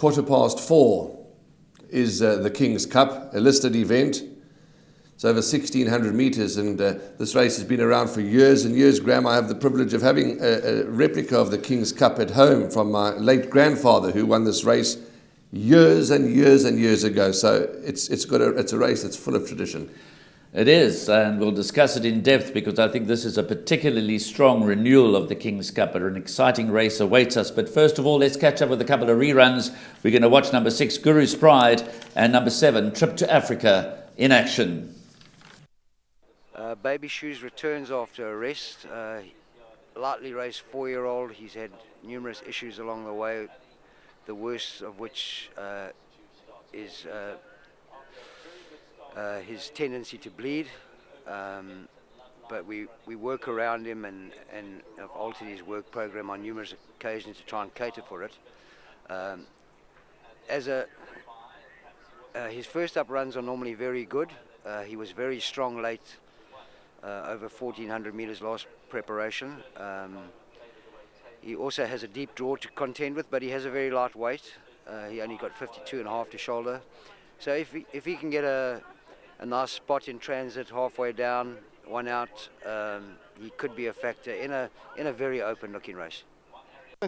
4:15 is the King's Cup, a listed event. It's over 1,600 metres, and this race has been around for years and years. Graham, I have the privilege of having a replica of the King's Cup at home from my late grandfather, who won this race years and years and years ago. So it's a race that's full of tradition. It is, and we'll discuss it in depth because I think this is a particularly strong renewal of the King's Cup. An exciting race awaits us. But first of all, let's catch up with a couple of reruns. We're going to watch number 6, Guru's Pride, and number 7, Trip to Africa, in action. Baby Shoes returns after a rest. Lightly raced 4-year-old. He's had numerous issues along the way, the worst of which is his tendency to bleed, but we work around him and have altered his work program on numerous occasions to try and cater for it. His first up runs are normally very good. He was very strong late, over 1,400 metres last preparation. He also has a deep draw to contend with, but he has a very light weight. He only got 52.5 to shoulder. So if he can get a nice spot in transit halfway down, one out, he could be a factor in a very open looking race.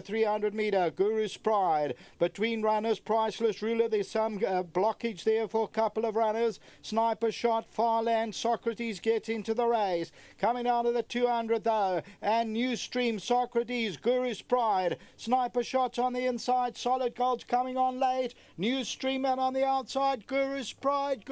300 metre, Guru's Pride. Between runners, Priceless Ruler, there's some blockage there for a couple of runners. Sniper Shot, Farland, Socrates gets into the race. Coming out of the 200 though, and New Stream, Socrates, Guru's Pride. Sniper Shot's on the inside, Solid Gold's coming on late. New Stream and on the outside, Guru's Pride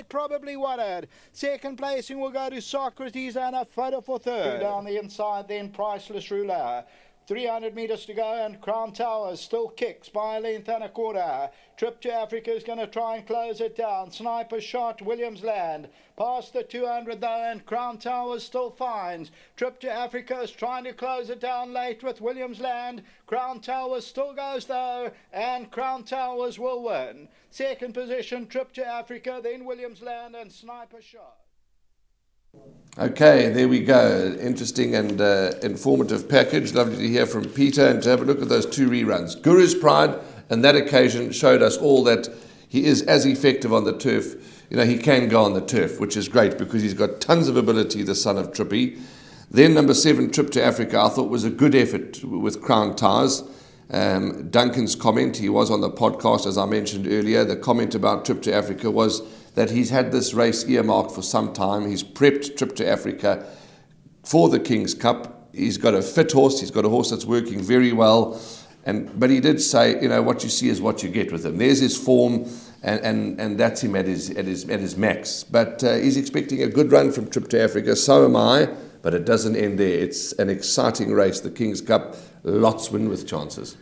probably won it. Second placing will go to Socrates and a photo for third. Down the inside then, Priceless Ruler. 300 metres to go, and Crown Towers still kicks by a length and a quarter. Trip to Africa is going to try and close it down. Sniper Shot, Williamsland. Past the 200 though, and Crown Towers still finds. Trip to Africa is trying to close it down late with Williamsland. Crown Towers still goes though, and Crown Towers will win. Second position, Trip to Africa, then Williamsland and Sniper Shot. Okay, there we go. Interesting and informative package. Lovely to hear from Peter and to have a look at those 2 reruns. Guru's Pride, and that occasion showed us all that he is as effective on the turf. You know, he can go on the turf, which is great because he's got tons of ability, the son of Trippy. Then number 7, Trip to Africa, I thought was a good effort with Crown Towers. Duncan's comment, he was on the podcast as I mentioned earlier, the comment about Trip to Africa was that he's had this race earmarked for some time. He's prepped Trip to Africa for the King's Cup. He's got a fit horse. He's got a horse that's working very well. But he did say, you know, what you see is what you get with him. There's his form, and that's him at his max. But he's expecting a good run from Trip to Africa. So am I. But it doesn't end there. It's an exciting race, the King's Cup. Lots win with chances.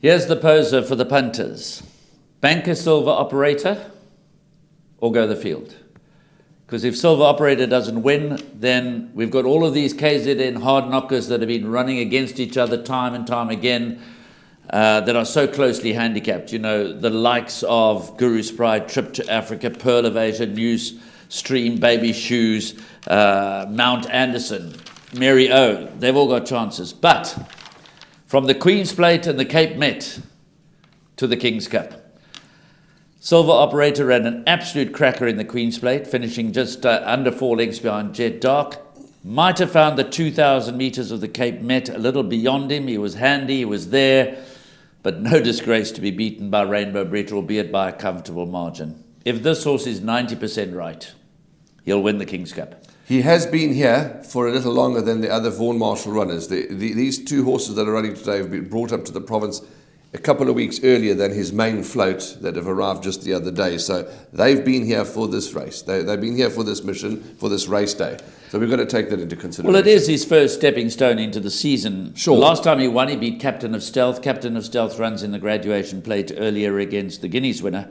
Here's the poser for the punters. Banker Silver Operator, or go the field. Because if Silver Operator doesn't win, then we've got all of these KZN hard knockers that have been running against each other time and time again that are so closely handicapped. You know, the likes of Guru's Pride, Trip to Africa, Pearl of Asia, News Stream, Baby Shoes, Mount Anderson, Mary O. They've all got chances. But from the Queen's Plate and the Cape Met to the King's Cup, Silver Operator ran an absolute cracker in the Queen's Plate, finishing just under 4 lengths behind Jet Dark. Might have found the 2,000 metres of the Cape Met a little beyond him. He was handy, he was there, but no disgrace to be beaten by Rainbow Bridge, albeit by a comfortable margin. If this horse is 90% right, he'll win the King's Cup. He has been here for a little longer than the other Vaughan Marshall runners. These 2 horses that are running today have been brought up to the province a couple of weeks earlier than his main float that have arrived just the other day. So they've been here for this race. They've been here for this mission, for this race day. So we've got to take that into consideration. Well, it is his first stepping stone into the season. Sure. The last time he won, he beat Captain of Stealth. Captain of Stealth runs in the graduation plate earlier against the Guineas winner.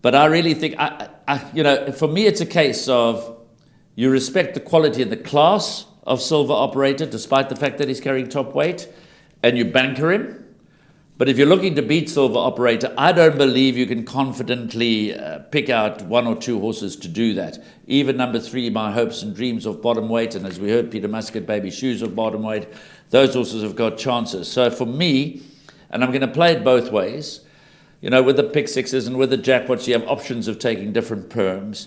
But I really think, you know, for me it's a case of you respect the quality and the class of Silver Operator, despite the fact that he's carrying top weight, and you banker him. But if you're looking to beat Silver Operator, I don't believe you can confidently pick out 1 or 2 horses to do that. Even number 3, My Hopes and Dreams of bottom weight, and as we heard, Peter Muscat, Baby Shoes of bottom weight, those horses have got chances. So for me, And I'm going to play it both ways. You know, with the pick sixes and with the jackpots, you have options of taking different perms.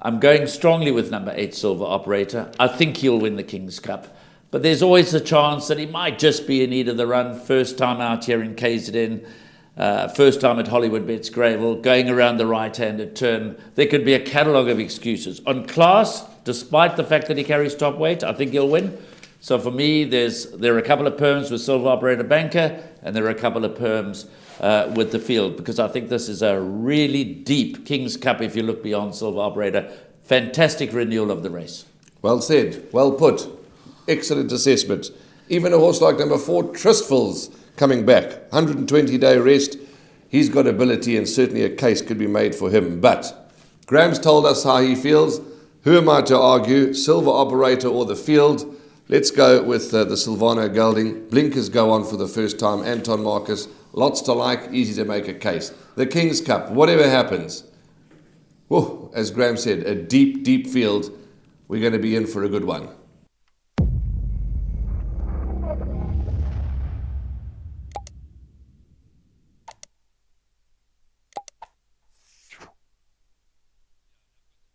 I'm going strongly with number 8, Silver Operator. I think he'll win the King's Cup. But there's always a chance that he might just be in need of the run. First time out here in KZN. First time at Hollywood Bets Gravel. Going around the right-handed turn. There could be a catalogue of excuses. On class, despite the fact that he carries top weight, I think he'll win. So for me, there are a couple of perms with Silver Operator Banker, and there are a couple of perms with the field, because I think this is a really deep King's Cup if you look beyond Silver Operator. Fantastic renewal of the race. Well said, well put. Excellent assessment. Even a horse like number 4, Tristful's coming back. 120-day rest. He's got ability, and certainly a case could be made for him. But Graham's told us how he feels. Who am I to argue? Silver Operator or the field? Let's go with the Silvano Gelding. Blinkers go on for the first time. Anton Marcus, lots to like, easy to make a case. The King's Cup, whatever happens. Whoa, as Graham said, a deep, deep field. We're going to be in for a good one.